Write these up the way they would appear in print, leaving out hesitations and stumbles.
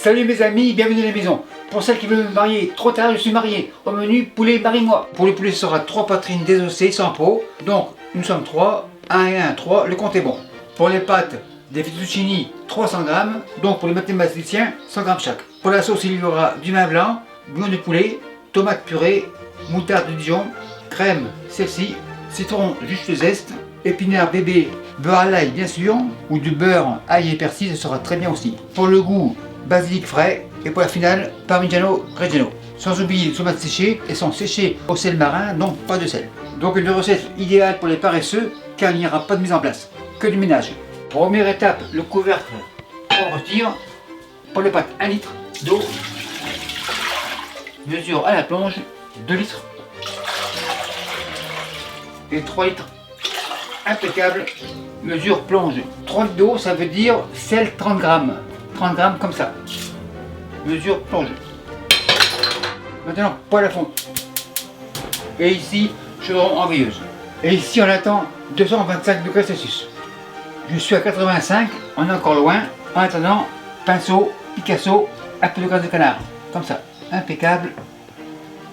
Salut mes amis, bienvenue à la maison. Pour celles qui veulent me marier, trop tard, je suis marié. Au menu, poulet marie-moi. Pour le poulet, ce sera 3 poitrines désossées sans peau. Donc, nous sommes 3, 1 et 1, 3, le compte est bon. Pour les pâtes, des fettuccini, 300 g. Donc pour les mathématiciens, 100 g chaque. Pour la sauce, il y aura du vin blanc, bouillon de poulet, tomate purée, moutarde de Dijon, crème, celle-ci, citron juste zeste, épinards bébé, beurre à l'ail bien sûr, ou du beurre, ail et persil, ce sera très bien aussi. Pour le goût, basilic frais, et pour la finale, parmigiano reggiano. Sans oublier les tomates séchées, elles sont séchées au sel marin, donc pas de sel. Donc une recette idéale pour les paresseux, car il n'y aura pas de mise en place, que du ménage. Première étape, le couvercle, on retire. Pour les pâtes, 1 litre d'eau. Mesure à la plonge, 2 litres. Et 3 litres. Impeccable, mesure plonge. 3 litres d'eau, ça veut dire sel 30 grammes. 30 grammes comme ça. Mesure plonge. Maintenant, poêle à fond. Et ici, chaudron en veilleuse. Et ici, on attend 225 degrés Celsius. Je suis à 85, on est encore loin. En attendant, pinceau, Picasso, un peu de graisse de canard. Comme ça, impeccable.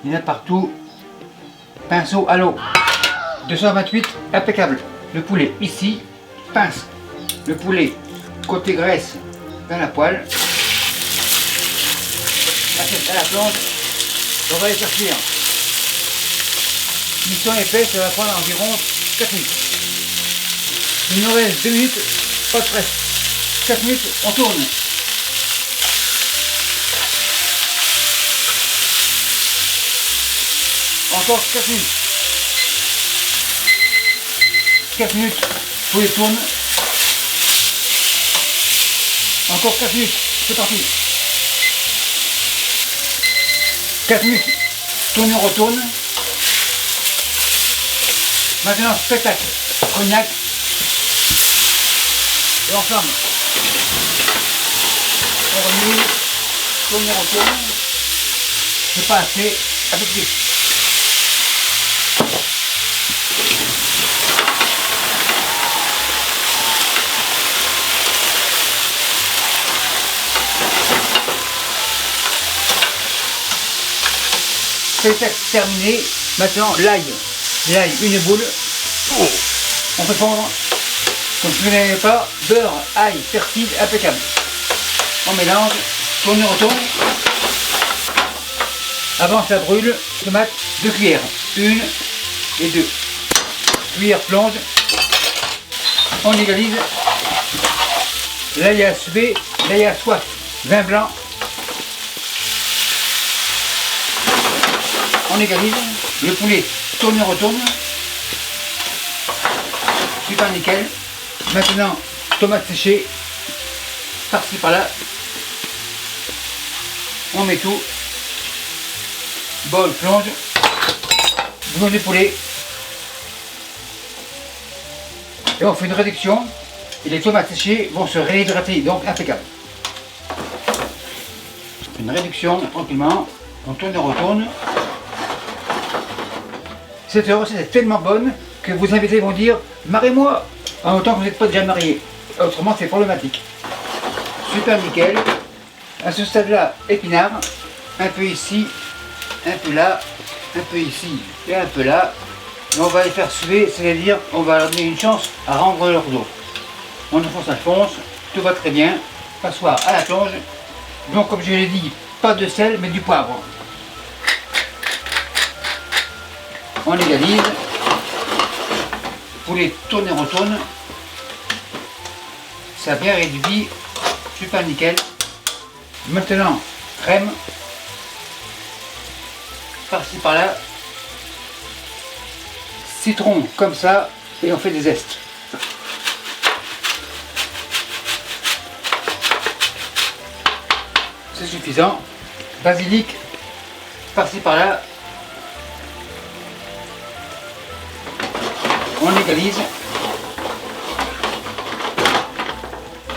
Il y en a partout. Pinceau à l'eau. 228, impeccable. Le poulet ici, pince. Le poulet côté graisse dans la poêle. Assiette à la plonge. On va les faire cuire. Mission épaisse, ça va prendre environ 4 minutes. Il nous reste 2 minutes, pas de stress. 4 minutes, on tourne. Encore 4 minutes. 4 minutes, poulet tourne. Encore 4 minutes, c'est parti. 4 minutes, tourne, on retourne. Maintenant, spectacle, cognac. Et on ferme. On remue, tourne, on retourne. C'est pas assez, un peu plus. Spectacle terminé. Maintenant, l'ail. L'ail, une boule. On fait fondre. Donc si vous n'avez pas, beurre, ail, persil, impeccable. On mélange, tourne, retourne. Avant ça brûle, tomate, 2 cuillères. 1 et 2. Cuillère plonge. On égalise. L'ail à souper, l'ail à soif. Vin blanc. On égalise. Le poulet tourne, retourne. Super nickel. Maintenant, tomates séchées, par-ci par-là. On met tout. Bol, plonge. Bouillon de poulet. Et on fait une réduction. Et les tomates séchées vont se réhydrater, donc impeccable. Une réduction, tranquillement. On tourne et retourne. Cette recette est tellement bonne que vos invités vont dire « Marie-moi » en autant que vous n'êtes pas déjà marié. Autrement, c'est problématique. Super nickel. À ce stade-là, épinards. Un peu ici, un peu là, un peu ici et un peu là. Et on va les faire suer, c'est-à-dire on va leur donner une chance à rendre leur dos. On enfonce, tout va très bien. Passoire à la plonge. Donc comme je l'ai dit, pas de sel mais du poivre. On égalise. Poulet tourne et retourne. Ça a bien réduit. Super nickel. Maintenant, crème. Par-ci par-là. Citron comme ça. Et on fait des zestes. C'est suffisant. Basilic. Par-ci par-là. On égalise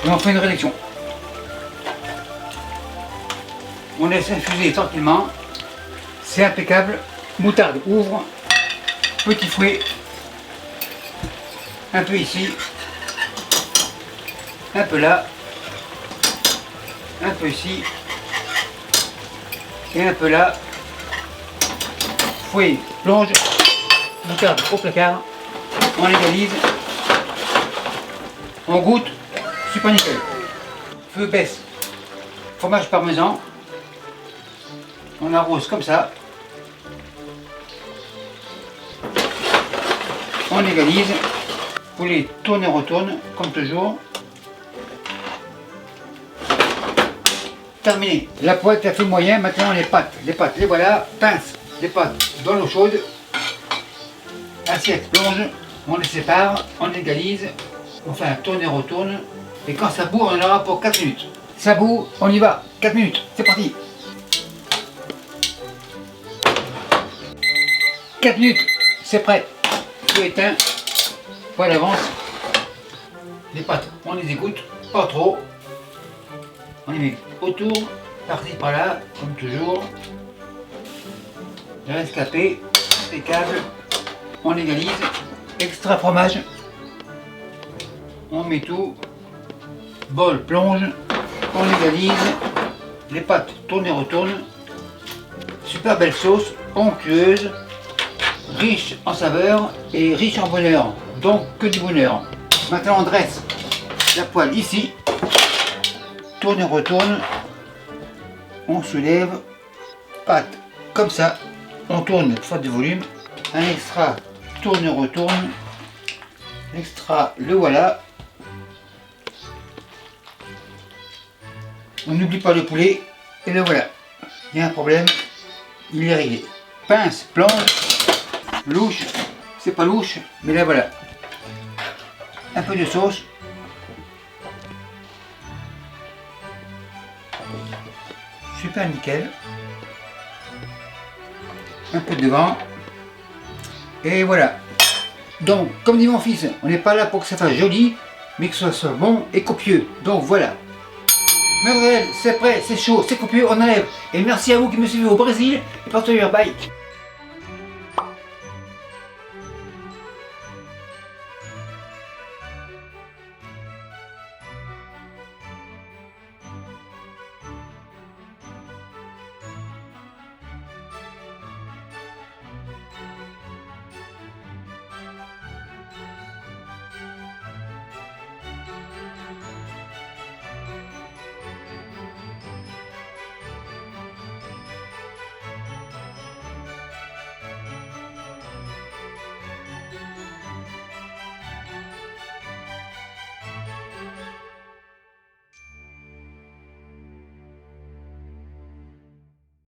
et on fait une réduction. On laisse infuser tranquillement. C'est impeccable. Moutarde ouvre. Petit fouet. Un peu ici. Un peu là. un peu ici et un peu là. Fouet, plonge, moutarde au placard, on égalise, on goûte, super nickel. Feu baisse, fromage parmesan, on arrose comme ça, on égalise, poulet tourne et retourne, comme toujours. Terminé. La poêle a fait moyen, maintenant les pâtes, les voilà, pince, les pâtes dans l'eau chaude, assiette plonge, on les sépare, on égalise, on fait un tourne et retourne, et quand ça bout, on en aura pour 4 minutes. Ça bout, on y va, 4 minutes, c'est parti. 4 minutes, c'est prêt, feu éteint, poêle avance, les pâtes, on les égoutte, pas trop, on les met autour, par-ci par-là, comme toujours. Le rescapé, impeccable. On égalise, extra fromage. On met tout. Bol plonge, on égalise. Les pâtes tournent et retournent. Super belle sauce, onctueuse, riche en saveur et riche en bonheur. Donc que du bonheur. Maintenant on dresse la poêle ici. Tourne et retourne, on soulève, pâte comme ça, on tourne pour faire du volume, un extra tourne et retourne, extra le voilà, on n'oublie pas le poulet et le voilà, il y a un problème, il est réglé, pince, plonge, louche, c'est pas louche, mais là voilà, un peu de sauce. Super nickel. Un peu de vent. Et voilà. Donc, comme dit mon fils, on n'est pas là pour que ça fasse joli, mais que ça soit bon et copieux. Donc voilà. Mais c'est prêt, c'est chaud, c'est copieux, on enlève. Et merci à vous qui me suivez au Brésil et partout ailleurs. Bye.